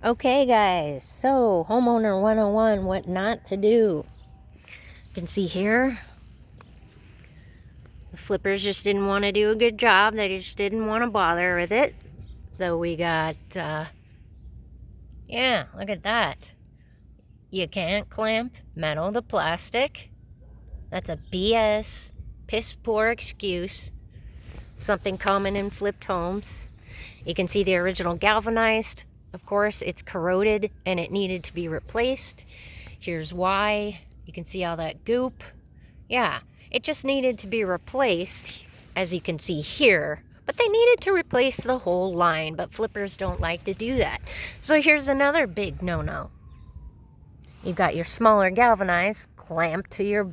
Okay, guys, so homeowner 101, what not to do. You can see here, the flippers just didn't want to do a good job. They just didn't want to bother with it. So we got, yeah, look at that. You can't clamp metal to plastic. That's a BS, piss poor excuse. Something common in flipped homes. You can see the original galvanized. Of course, it's corroded and it needed to be replaced. Here's why. You can see all that goop. Yeah, it just needed to be replaced, as you can see here. But they needed to replace the whole line, but flippers don't like to do that. So here's another big no-no. You've got your smaller galvanized clamped to your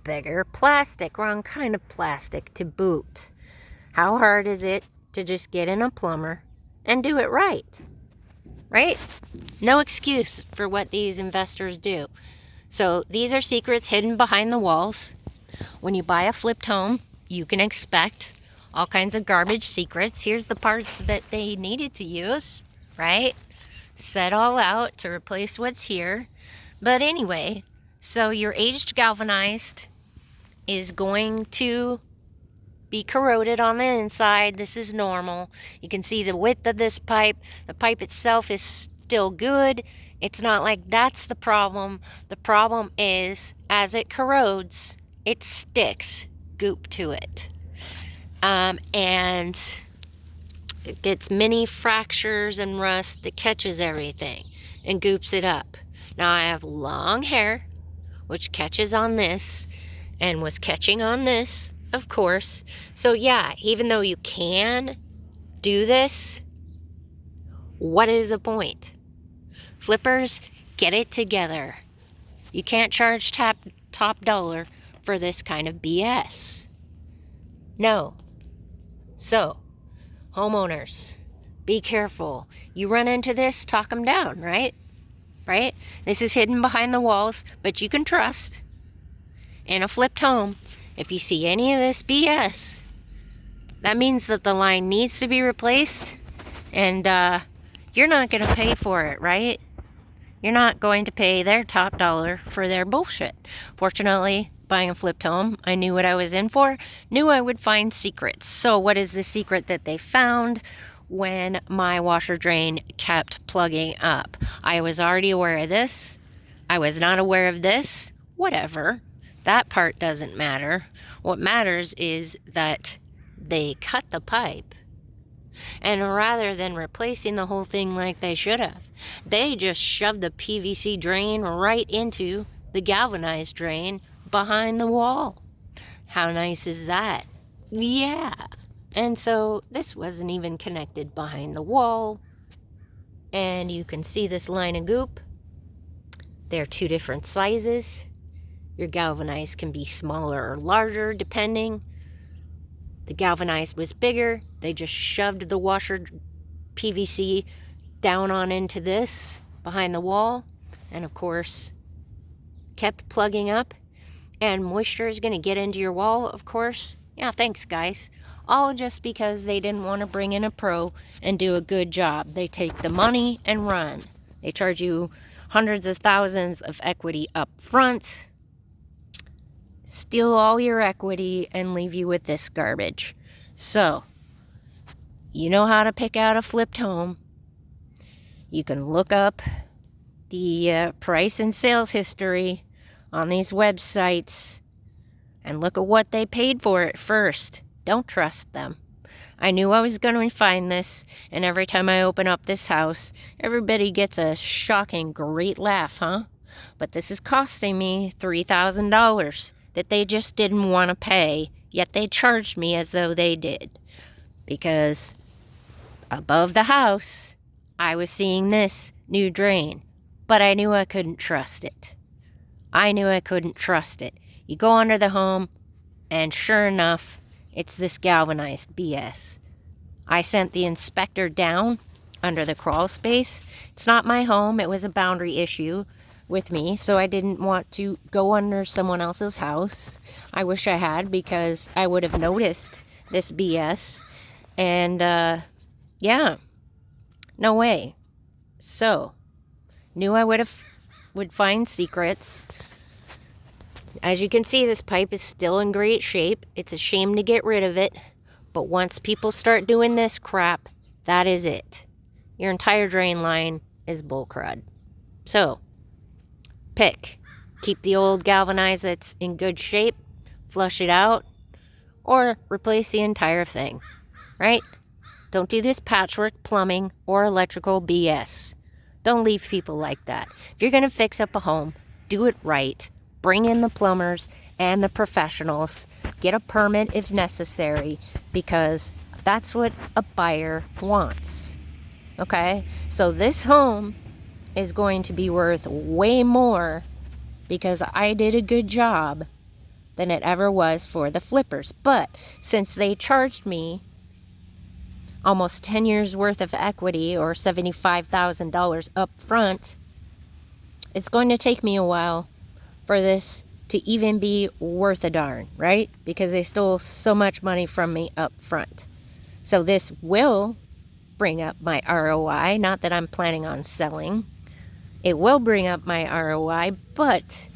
bigger plastic, wrong kind of plastic to boot. How hard is it to just get in a plumber and do it right? Right? No excuse for what these investors do. So these are secrets hidden behind the walls. When you buy a flipped home, you can expect all kinds of garbage secrets. Here's the parts that they needed to use, right? Set all out to replace what's here. But anyway, so your aged galvanized is going to be corroded on the inside. This is normal. You can see the width of this pipe. The pipe itself is still good. It's not like that's the problem. The problem is, as it corrodes, it sticks goop to it. And it gets many fractures and rust that catches everything and goops it up. Now I have long hair, which catches on this and was catching on this, of course. So yeah, even though you can do this, what is the point? Flippers, get it together. You can't charge top dollar for this kind of BS. No. So, homeowners, be careful. You run into this, talk them down, right? Right? This is hidden behind the walls, but you can trust. In a flipped home, if you see any of this BS, that means that the line needs to be replaced, and you're not going to pay for it, right? You're not going to pay their top dollar for their bullshit. Fortunately, buying a flipped home, I knew what I was in for, knew I would find secrets. So what is the secret that they found when my washer drain kept plugging up? I was already aware of this. I was not aware of this. Whatever. That part doesn't matter. What matters is that they cut the pipe. And rather than replacing the whole thing like they should have, they just shoved the PVC drain right into the galvanized drain behind the wall. How nice is that? Yeah. And so this wasn't even connected behind the wall. And you can see this line of goop. They're two different sizes. Your galvanized can be smaller or larger depending. The galvanized was bigger. They just shoved the washer PVC down on into this behind the wall. And of course, kept plugging up. And moisture is going to get into your wall, of course. Yeah, thanks, guys. All just because they didn't want to bring in a pro and do a good job. They take the money and run. They charge you hundreds of thousands of equity up front, steal all your equity, and leave you with this garbage. So, you know how to pick out a flipped home. You can look up the price and sales history on these websites and look at what they paid for it first. Don't trust them. I knew I was going to find this, and every time I open up this house, everybody gets a shocking great laugh, huh? But this is costing me $3,000 that they just didn't want to pay, yet they charged me as though they did. Because above the house, I was seeing this new drain, but I knew I couldn't trust it. I knew I couldn't trust it. You go under the home, and sure enough, it's this galvanized BS. I sent the inspector down under the crawl space. It's not my home. It was a boundary issue with me, so I didn't want to go under someone else's house. I wish I had, because I would have noticed this BS. And, yeah, no way. So, knew I would find secrets. As you can see, this pipe is still in great shape. It's a shame to get rid of it, but once people start doing this crap, that is it. Your entire drain line is bull crud. So, pick. Keep the old galvanized that's in good shape, flush it out, or replace the entire thing, right? Don't do this patchwork plumbing or electrical BS. Don't leave people like that. If you're going to fix up a home, do it right. Bring in the plumbers and the professionals. Get a permit if necessary, because that's what a buyer wants. Okay? So this home is going to be worth way more because I did a good job than it ever was for the flippers. But since they charged me almost 10 years worth of equity, or $75,000 up front, it's going to take me a while for this to even be worth a darn, right? Because they stole so much money from me up front. So this will bring up my ROI. Not that I'm planning on selling. It will bring up my ROI, but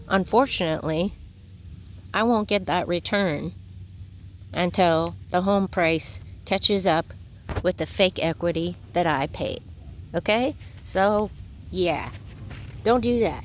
unfortunately, I won't get that return until the home price catches up with the fake equity that I paid. Okay? So, yeah. Don't do that.